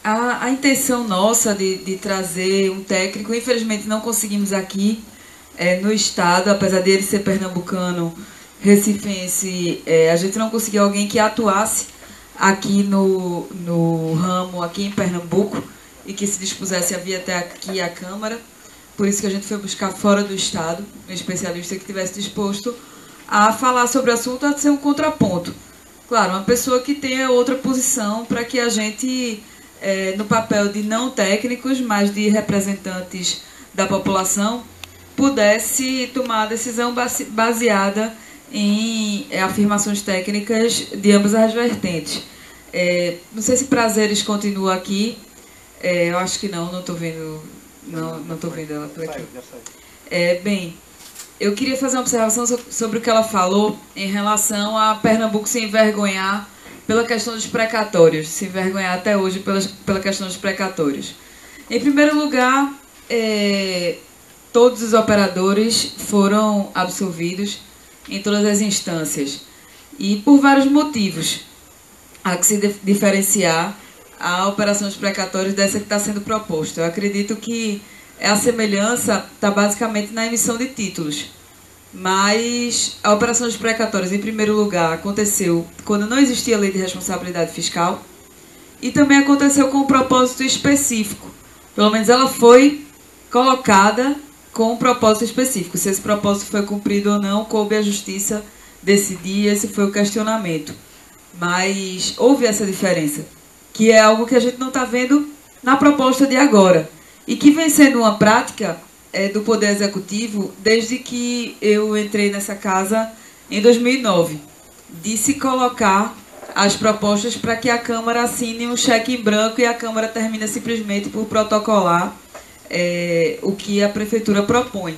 a intenção nossa de trazer um técnico, infelizmente não conseguimos aqui no estado, apesar dele ser pernambucano, recifense, a gente não conseguiu alguém que atuasse aqui no ramo, aqui em Pernambuco, e que se dispusesse a vir até aqui à Câmara. Por isso que a gente foi buscar fora do estado um especialista que estivesse disposto a falar sobre o assunto, a ser um contraponto. Claro, uma pessoa que tenha outra posição para que a gente, no papel de não técnicos, mas de representantes da população, pudesse tomar a decisão baseada em afirmações técnicas de ambas as vertentes. Não sei se Prazeres continua aqui. Eu acho que não estou vendo, não estou vendo ela por aqui. Bem, eu queria fazer uma observação sobre o que ela falou em relação a Pernambuco se envergonhar pela questão dos precatórios, se envergonhar até hoje pela questão dos precatórios. Em primeiro lugar, todos os operadores foram absolvidos em todas as instâncias, e por vários motivos. Há que se diferenciar a operação dos precatórios dessa que está sendo proposta. Eu acredito que a semelhança está basicamente na emissão de títulos, mas a operação dos precatórios, em primeiro lugar, aconteceu quando não existia lei de responsabilidade fiscal, e também aconteceu com um propósito específico. Pelo menos ela foi colocada com um propósito específico. Se esse propósito foi cumprido ou não, coube à Justiça decidir, esse foi o questionamento. Mas houve essa diferença, que é algo que a gente não está vendo na proposta de agora, e que vem sendo uma prática do Poder Executivo desde que eu entrei nessa casa em 2009, de se colocar as propostas para que a Câmara assine um cheque em branco e a Câmara termina simplesmente por protocolar o que a Prefeitura propõe.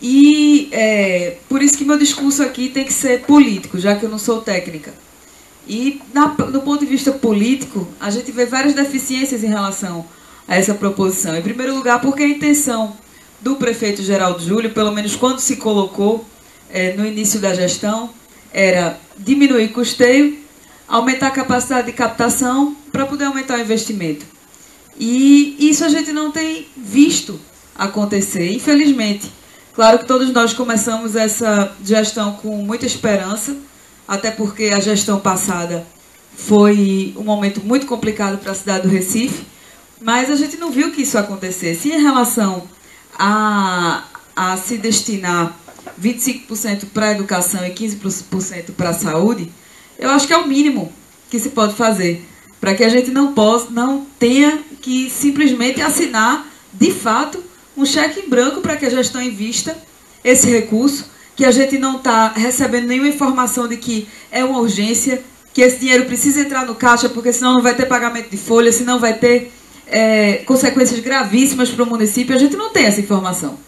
E por isso que meu discurso aqui tem que ser político, já que eu não sou técnica. E do ponto de vista político, a gente vê várias deficiências em relação a essa proposição. Em primeiro lugar, porque a intenção do prefeito Geraldo Júlio, pelo menos quando se colocou no início da gestão, era diminuir custeio, aumentar a capacidade de captação para poder aumentar o investimento. E isso a gente não tem visto acontecer, infelizmente. Claro que todos nós começamos essa gestão com muita esperança, até porque a gestão passada foi um momento muito complicado para a cidade do Recife, mas a gente não viu que isso acontecesse. E em relação a se destinar 25% para a educação e 15% para a saúde, eu acho que é o mínimo que se pode fazer, para que a gente não tenha que simplesmente assinar, de fato, um cheque em branco para que a gestão invista esse recurso, que a gente não está recebendo nenhuma informação de que é uma urgência, que esse dinheiro precisa entrar no caixa, porque senão não vai ter pagamento de folha, senão vai ter consequências gravíssimas para o município. A gente não tem essa informação.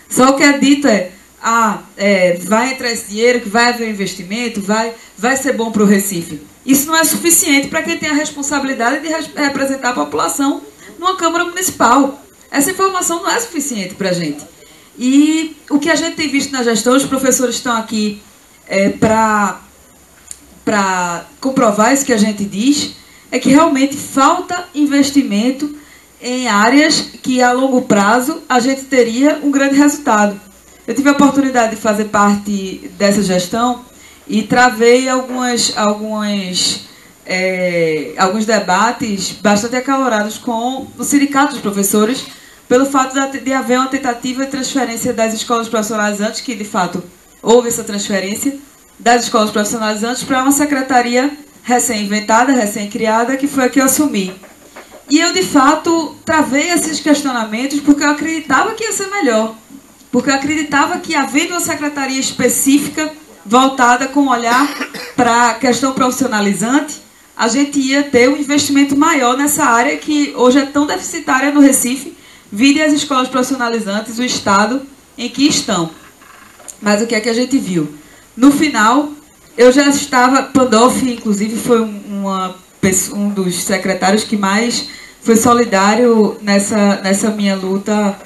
Só o que é dito vai entrar esse dinheiro, que vai haver investimento, vai ser bom para o Recife. Isso não é suficiente para quem tem a responsabilidade de representar a população numa Câmara Municipal. Essa informação não é suficiente para a gente. E o que a gente tem visto na gestão, os professores estão aqui para comprovar isso que a gente diz, é que realmente falta investimento em áreas que a longo prazo a gente teria um grande resultado. Eu tive a oportunidade de fazer parte dessa gestão e travei alguns debates bastante acalorados com o sindicato dos professores, pelo fato de haver uma tentativa de transferência das escolas profissionalizantes, que de fato houve essa transferência das escolas profissionalizantes para uma secretaria recém-inventada, recém-criada, que foi a que eu assumi. E eu, de fato, travei esses questionamentos porque eu acreditava que ia ser melhor. Porque eu acreditava que, havendo uma secretaria específica voltada com olhar para a questão profissionalizante, a gente ia ter um investimento maior nessa área que hoje é tão deficitária no Recife, vide as escolas profissionalizantes, o estado em que estão. Mas o que é que a gente viu? No final, eu já estava... Pandolf, inclusive, foi um dos secretários que mais foi solidário nessa minha luta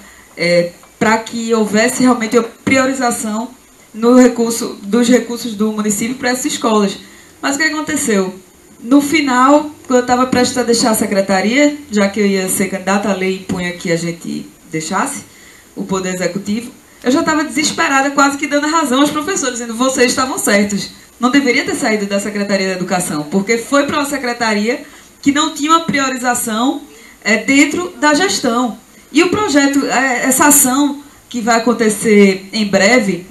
para que houvesse realmente a priorização dos recursos do município para essas escolas. Mas o que aconteceu? No final, quando eu estava prestes a deixar a secretaria, já que eu ia ser candidata, a lei impunha que a gente deixasse o Poder Executivo, eu já estava desesperada, quase que dando razão aos professores, dizendo: vocês estavam certos. Não deveria ter saído da Secretaria da Educação, porque foi para uma secretaria que não tinha uma priorização dentro da gestão. E o projeto, essa ação que vai acontecer em breve,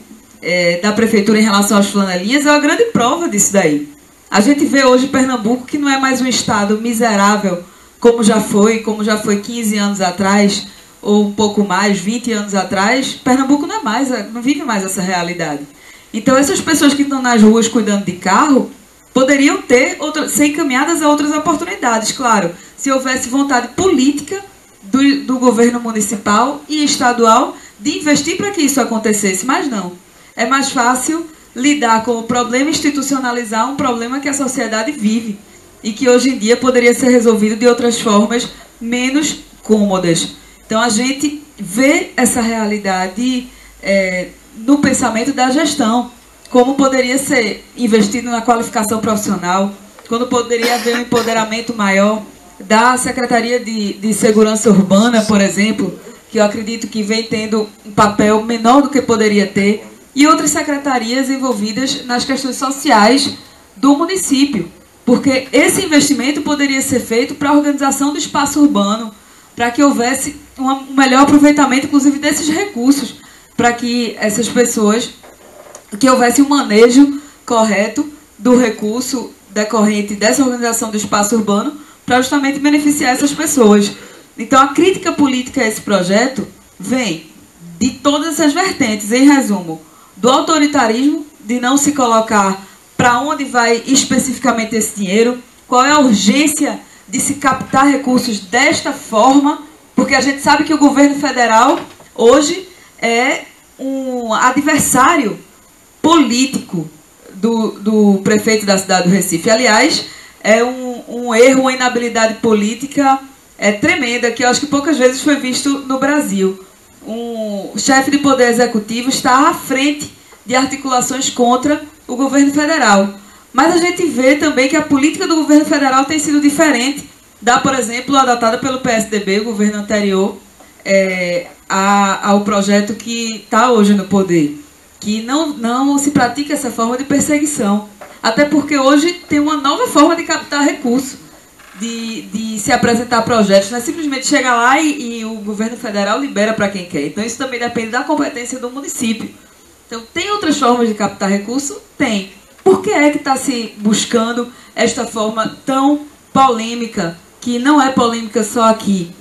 da Prefeitura em relação às flanelinhas, é uma grande prova disso daí. A gente vê hoje Pernambuco, que não é mais um estado miserável, como já foi 15 anos atrás, ou um pouco mais, 20 anos atrás. Pernambuco não vive mais essa realidade. Então, essas pessoas que estão nas ruas cuidando de carro poderiam ser encaminhadas a outras oportunidades, claro, se houvesse vontade política do governo municipal e estadual de investir para que isso acontecesse, mas não. É mais fácil lidar com o problema, institucionalizar um problema que a sociedade vive e que hoje em dia poderia ser resolvido de outras formas menos cômodas. Então, a gente vê essa realidade no pensamento da gestão, como poderia ser investido na qualificação profissional, quando poderia haver um empoderamento maior da Secretaria de Segurança Urbana, por exemplo, que eu acredito que vem tendo um papel menor do que poderia ter, e outras secretarias envolvidas nas questões sociais do município, porque esse investimento poderia ser feito para a organização do espaço urbano, para que houvesse um melhor aproveitamento, inclusive, desses recursos, para que essas pessoas, que houvesse um manejo correto do recurso decorrente dessa organização do espaço urbano, para justamente beneficiar essas pessoas. Então, a crítica política a esse projeto vem de todas essas vertentes, em resumo, do autoritarismo, de não se colocar para onde vai especificamente esse dinheiro, qual é a urgência de se captar recursos desta forma, porque a gente sabe que o governo federal hoje é um adversário político do prefeito da cidade do Recife. Aliás, é um erro, uma inabilidade política tremenda, que eu acho que poucas vezes foi visto no Brasil. Um chefe de poder executivo está à frente de articulações contra o governo federal. Mas a gente vê também que a política do governo federal tem sido diferente por exemplo, adotada pelo PSDB, o governo anterior, ao projeto que está hoje no poder, que não se pratica essa forma de perseguição. Até porque hoje tem uma nova forma de captar recurso, de se apresentar projetos. Não é simplesmente chegar lá e o governo federal libera para quem quer. Então, isso também depende da competência do município. Então, tem outras formas de captar recurso? Tem. Por que é que está se buscando esta forma tão polêmica, que não é polêmica só aqui?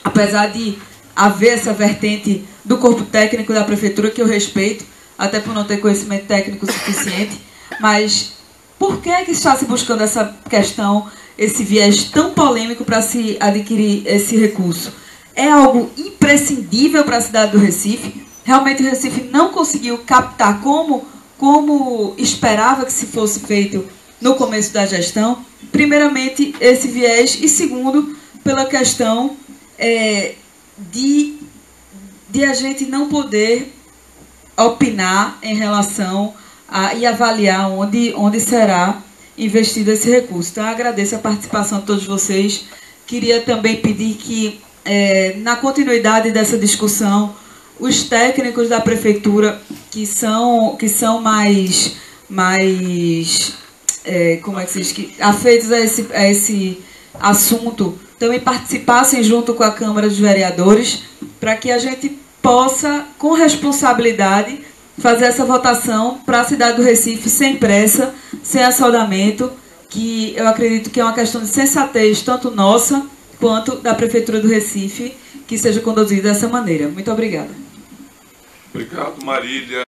Apesar de haver essa vertente do corpo técnico da prefeitura, que eu respeito, até por não ter conhecimento técnico suficiente, mas por que é que está se buscando essa questão, esse viés tão polêmico para se adquirir esse recurso? É algo imprescindível para a cidade do Recife? Realmente o Recife não conseguiu captar como esperava que se fosse feito no começo da gestão? Primeiramente, esse viés, e segundo, pela questão de a gente não poder opinar em relação e avaliar onde será investido esse recurso. Então, eu agradeço a participação de todos vocês. Queria também pedir que, na continuidade dessa discussão, os técnicos da prefeitura que são mais como é que se diz, afeitos a esse assunto, também participassem junto com a Câmara dos Vereadores, para que a gente possa, com responsabilidade, fazer essa votação para a cidade do Recife sem pressa, sem assodamento, que eu acredito que é uma questão de sensatez, tanto nossa quanto da Prefeitura do Recife, que seja conduzida dessa maneira. Muito obrigada. Obrigado, Marília.